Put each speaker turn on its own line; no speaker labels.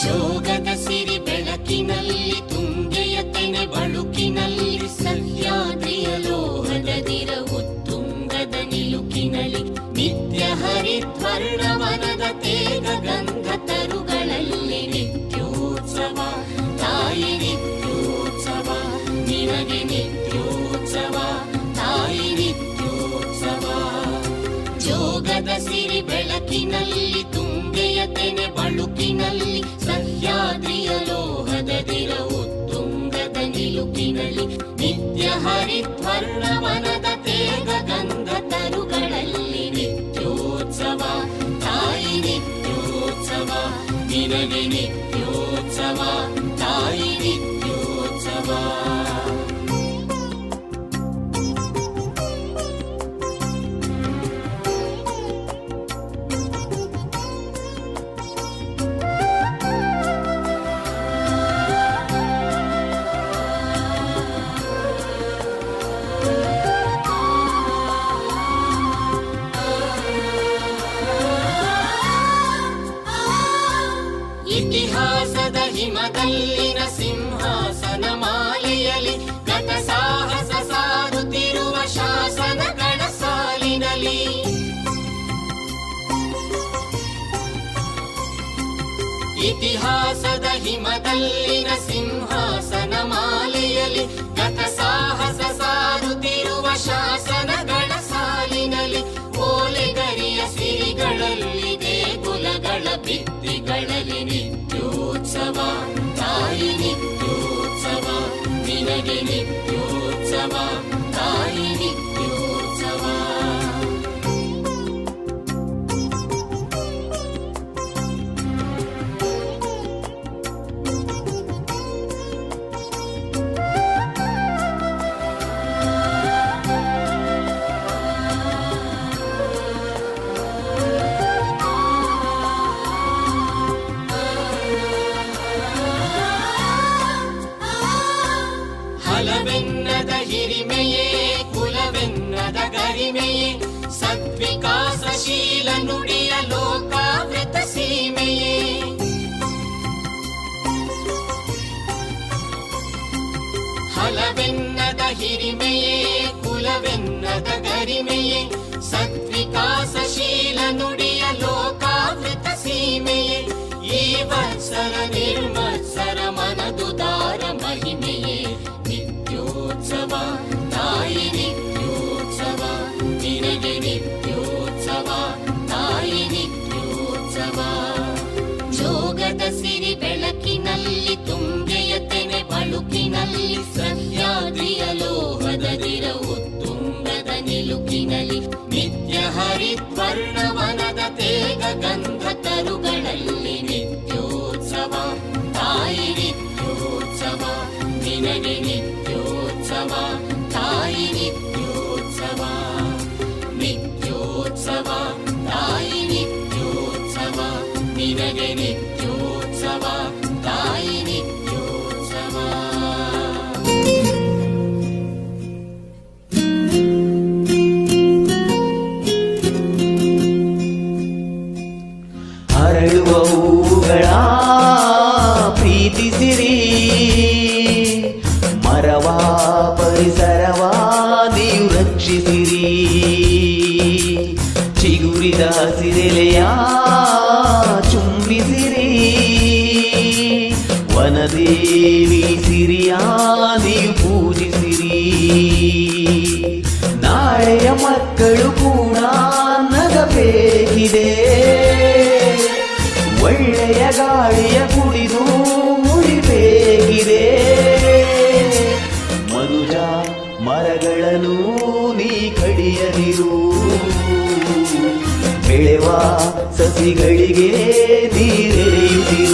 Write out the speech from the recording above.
ಜೋಗದ ಸಿರಿ ಬೆಳಕಿನಲ್ಲಿ ತುಂಗೆಯ ತೆನೆ ಬಳುಕಿನಲ್ಲಿ ಸಹ್ಯಾದ್ರಿಯ ಲೋಹದದಿರ ಉತ್ತುಂಗದ ನಿಲುಕಿನಲ್ಲಿ ನಿತ್ಯ ಹರಿದ್ವರ್ಣವನದ ತೇಗ ಗಂಧ ತರುಗಳಲ್ಲಿ ನಿತ್ಯೋತ್ಸವ ತಾಯಿ ನಿತ್ಯೋತ್ಸವ ನಿನಗೆ ನಿತ್ಯೋತ್ಸವ ತಾಯಿ ನಿತ್ಯೋತ್ಸವ. ಜೋಗದ ಸಿರಿ ಬೆಳಕಿನಲ್ಲಿ ತುಂಗೆಯ ತೆನೆ ಬಳುಕಿನಲ್ಲಿ ಸಹ್ಯಾದ್ರಿಯ ಲೋಹದದಿರ ಉತ್ತುಂಗದ ನಿಲುಕಿನಲ್ಲಿ ನಿತ್ಯ ಹರಿದ್ವರ್ಣವನದ ತೇಗ ಗಂಧ ತರುಗಳಲ್ಲಿ ನಿತ್ಯೋತ್ಸವ ತಾಯಿ ನಿತ್ಯೋತ್ಸವ ನಿನಗೆ ನಿತ್ಯೋತ್ಸವ ತಾಯಿ ನಿತ್ಯೋತ್ಸವ. ಇತಿಹಾಸದ ಹಿಮದಲ್ಲಿನ ಸಿಂಹಾಸನ ಮಾಲೆಯಲ್ಲಿ ಗತ ಸಾಹಸ ಸಾರುತ್ತಿರುವ ಶಾಸನಗಳ ಸಾಲಿನಲ್ಲಿ ಇತಿಹಾಸದ ಹಿಮದಲ್ಲಿನ ಸಿಂಹಾಸನ ಮಾಲೆಯಲ್ಲಿ ಗತ ಸಾಹಸ ಸಾರುತ್ತಿರುವ ಶಾಸನಗಳ ಸಾಲಿನಲ್ಲಿ ಓಲೆಗರಿಯ ಸಿರಿಗಳಲ್ಲಿ ದೇಗುಲಗಳ ಭಿತ್ತಿಗಳಲ್ಲಿ ನಿತ್ಯೋತ್ಸವ ತಾಯಿ ನಿತ್ಯೋತ್ಸವ ನಿನಗೆ ನಿತ್ಯೋತ್ಸವ ತಾಯಿ ನಿತ್ಯೋತ್ಸವ. ಹಲವೆನ್ನದ ಹಿರಿಮೆಯೇ ಕುಲವೆನ್ನದ ಗರಿಮೆಯೇ ಸದ್ವಿಕಾಸಶೀಲ ನುಡಿಯ ಲೋಕಾವೃತ ಸೀಮೆಯೇ ಹಲವೆನ್ನದ ಹಿರಿಮೆಯೇ ಕುಲವೆನ್ನದ ಗರಿಮೆಯೇ ಸದ್ವಿಕಾಸಶೀಲ ನುಡಿಯ ಲೋಕಾವೃತ ಸೀಮೆಯೇ ಈ ವತ್ಸರ ನಿರ್ಮತ್ಸರ ಮನದುದಾರ ಮಹಿಮೆಯೇ ನಿತ್ಯೋತ್ಸವ ತಾಯಿ ನಿತ್ಯೋತ್ಸವ ನಿನಗೆ ನಿತ್ಯೋತ್ಸವ ತಾಯಿ ನಿತ್ಯೋತ್ಸವ. ಜೋಗದ ಸಿರಿ ಬೆಳಕಿನಲ್ಲಿ ತುಂಗೆಯ ತೆನೆ ಬಳುಕಿನಲ್ಲಿ ಸಹ್ಯಾದ್ರಿಯ ಲೋಹದದಿರ ಉತ್ತುಂಗದ ನಿಲುಕಿನಲ್ಲಿ ನಿತ್ಯ ಹರಿದ್ವರ್ಣವನದ ತೇಗ ಗಂಧ ತರುಗಳಲ್ಲಿ ನಿತ್ಯೋತ್ಸವ ತಾಯಿ ನಿತ್ಯೋತ್ಸವ ನಿನಗೆ ನಿತ್ಯೋತ್ಸವ ತಾಯಿ ನಿತ್ಯೋತ್ಸವ ನಿತ್ಯೋತ್ಸವ ತಾಯಿ ನಿತ್ಯೋತ್ಸವ ನಿನಗೆ ನಿತ್ಯೋತ್ಸವ ತಾಯಿ ನಿತ್ಯೋತ್ಸವ.
ಹರಳುವ ಹೂಗಳ ಪ್ರೀತಿಸಿರಿ ಮರವಾ ಪರಿಸರವಾ ನೀವು ರಕ್ಷಿಸಿರಿ ಚಿಗುರಿದ ಹಸಿರೆಲೆಯ ಚುಂಬಿಸಿರಿ ವನದೇವಿ ಸಿರಿಯ ನೀವು ಪೂಜಿಸಿರಿ ನಾಳೆಯ ಮಕ್ಕಳು ಕೂಡ ನಗಬೇಕಿದೆ ಒಳ್ಳೆಯ ಗಾಳಿಯ ಕುಡಿದು ಉಳಿಬೇಕಿದೆ ಮನುಜ ಮರಗಳನ್ನು ನೀ ಕಡಿಯದಿರು ಬೆಳೆವ ಸಸಿಗಳಿಗೆ ನೀರೆರೆಯುತ್ತಿರು